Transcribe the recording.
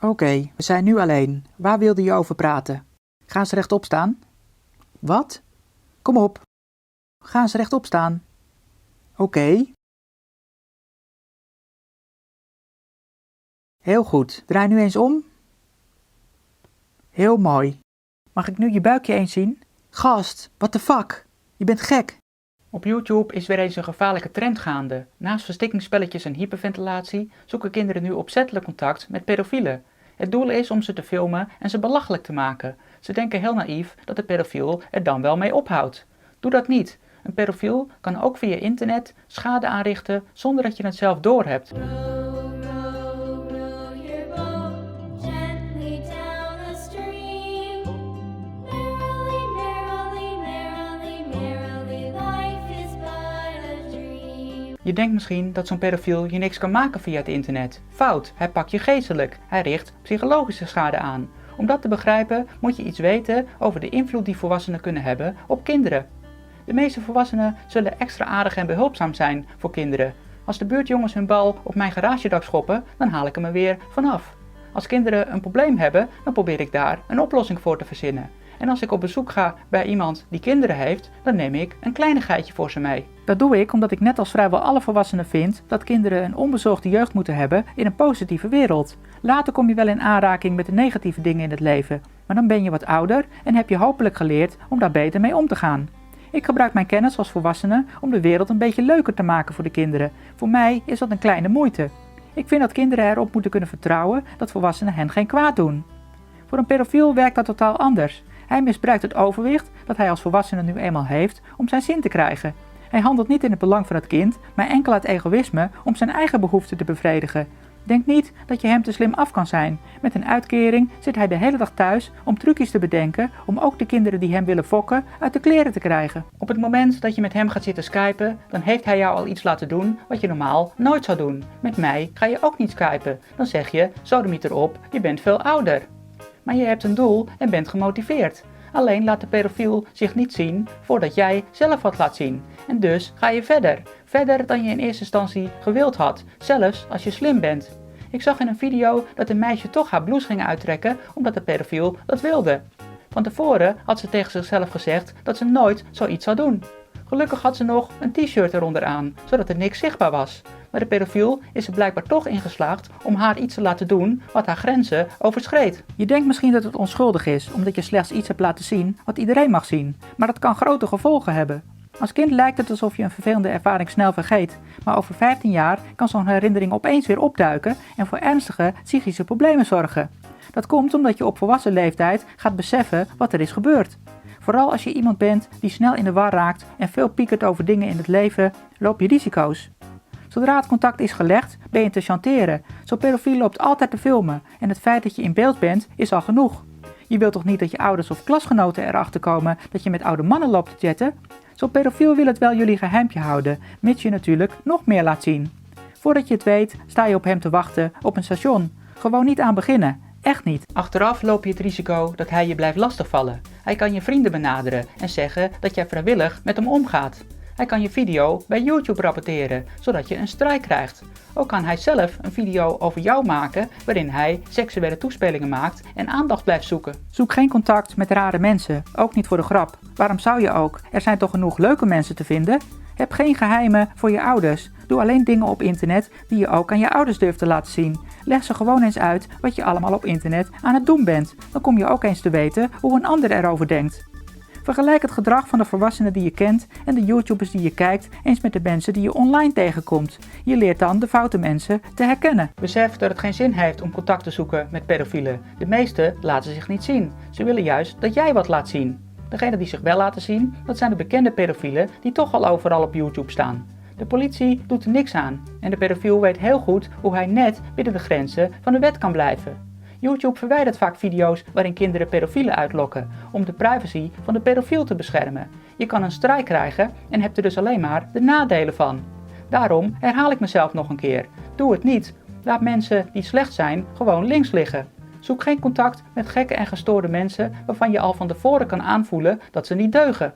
Oké, we zijn nu alleen. Waar wilde je over praten? Ga eens rechtop staan. Wat? Kom op. Ga eens rechtop staan. Oké. Heel goed. Draai nu eens om. Heel mooi. Mag ik nu je buikje eens zien? Gast, what the fuck? Je bent gek. Op YouTube is weer eens een gevaarlijke trend gaande. Naast verstikkingsspelletjes en hyperventilatie zoeken kinderen nu opzettelijk contact met pedofielen. Het doel is om ze te filmen en ze belachelijk te maken. Ze denken heel naïef dat de pedofiel er dan wel mee ophoudt. Doe dat niet. Een pedofiel kan ook via internet schade aanrichten zonder dat je het zelf doorhebt. Je denkt misschien dat zo'n pedofiel je niks kan maken via het internet. Fout, hij pakt je geestelijk. Hij richt psychologische schade aan. Om dat te begrijpen moet je iets weten over de invloed die volwassenen kunnen hebben op kinderen. De meeste volwassenen zullen extra aardig en behulpzaam zijn voor kinderen. Als de buurtjongens hun bal op mijn garagedak schoppen, dan haal ik hem er weer vanaf. Als kinderen een probleem hebben, dan probeer ik daar een oplossing voor te verzinnen. En als ik op bezoek ga bij iemand die kinderen heeft, dan neem ik een kleinigheidje voor ze mee. Dat doe ik omdat ik net als vrijwel alle volwassenen vind dat kinderen een onbezorgde jeugd moeten hebben in een positieve wereld. Later kom je wel in aanraking met de negatieve dingen in het leven, maar dan ben je wat ouder en heb je hopelijk geleerd om daar beter mee om te gaan. Ik gebruik mijn kennis als volwassene om de wereld een beetje leuker te maken voor de kinderen. Voor mij is dat een kleine moeite. Ik vind dat kinderen erop moeten kunnen vertrouwen dat volwassenen hen geen kwaad doen. Voor een pedofiel werkt dat totaal anders. Hij misbruikt het overwicht dat hij als volwassene nu eenmaal heeft om zijn zin te krijgen. Hij handelt niet in het belang van het kind, maar enkel uit egoïsme om zijn eigen behoeften te bevredigen. Denk niet dat je hem te slim af kan zijn. Met een uitkering zit hij de hele dag thuis om trucjes te bedenken om ook de kinderen die hem willen fokken uit de kleren te krijgen. Op het moment dat je met hem gaat zitten skypen, dan heeft hij jou al iets laten doen wat je normaal nooit zou doen. Met mij ga je ook niet skypen. Dan zeg je, sodemieter op, je bent veel ouder. Maar je hebt een doel en bent gemotiveerd. Alleen laat de pedofiel zich niet zien voordat jij zelf wat laat zien. En dus ga je verder. Verder dan je in eerste instantie gewild had, zelfs als je slim bent. Ik zag in een video dat een meisje toch haar blouse ging uittrekken omdat de pedofiel dat wilde. Van tevoren had ze tegen zichzelf gezegd dat ze nooit zoiets zou doen. Gelukkig had ze nog een t-shirt eronder aan, zodat er niks zichtbaar was. Maar de pedofiel is er blijkbaar toch ingeslaagd om haar iets te laten doen wat haar grenzen overschreed. Je denkt misschien dat het onschuldig is, omdat je slechts iets hebt laten zien wat iedereen mag zien. Maar dat kan grote gevolgen hebben. Als kind lijkt het alsof je een vervelende ervaring snel vergeet. Maar over 15 jaar kan zo'n herinnering opeens weer opduiken en voor ernstige psychische problemen zorgen. Dat komt omdat je op volwassen leeftijd gaat beseffen wat er is gebeurd. Vooral als je iemand bent die snel in de war raakt en veel piekert over dingen in het leven, loop je risico's. Zodra het contact is gelegd, ben je te chanteren. Zo'n pedofiel loopt altijd te filmen en het feit dat je in beeld bent, is al genoeg. Je wilt toch niet dat je ouders of klasgenoten erachter komen dat je met oude mannen loopt te chatten? Zo'n pedofiel wil het wel jullie geheimpje houden, mits je natuurlijk nog meer laat zien. Voordat je het weet, sta je op hem te wachten op een station. Gewoon niet aan beginnen. Echt niet. Achteraf loop je het risico dat hij je blijft lastigvallen. Hij kan je vrienden benaderen en zeggen dat jij vrijwillig met hem omgaat. Hij kan je video bij YouTube rapporteren, zodat je een strijk krijgt. Ook kan hij zelf een video over jou maken, waarin hij seksuele toespelingen maakt en aandacht blijft zoeken. Zoek geen contact met rare mensen, ook niet voor de grap. Waarom zou je ook? Er zijn toch genoeg leuke mensen te vinden? Heb geen geheimen voor je ouders. Doe alleen dingen op internet die je ook aan je ouders durft te laten zien. Leg ze gewoon eens uit wat je allemaal op internet aan het doen bent. Dan kom je ook eens te weten hoe een ander erover denkt. Vergelijk het gedrag van de volwassenen die je kent en de YouTubers die je kijkt eens met de mensen die je online tegenkomt. Je leert dan de foute mensen te herkennen. Besef dat het geen zin heeft om contact te zoeken met pedofielen. De meesten laten zich niet zien. Ze willen juist dat jij wat laat zien. Degenen die zich wel laten zien, dat zijn de bekende pedofielen die toch al overal op YouTube staan. De politie doet er niks aan en de pedofiel weet heel goed hoe hij net binnen de grenzen van de wet kan blijven. YouTube verwijdert vaak video's waarin kinderen pedofielen uitlokken, om de privacy van de pedofiel te beschermen. Je kan een strijk krijgen en hebt er dus alleen maar de nadelen van. Daarom herhaal ik mezelf nog een keer. Doe het niet. Laat mensen die slecht zijn gewoon links liggen. Zoek geen contact met gekke en gestoorde mensen waarvan je al van tevoren kan aanvoelen dat ze niet deugen.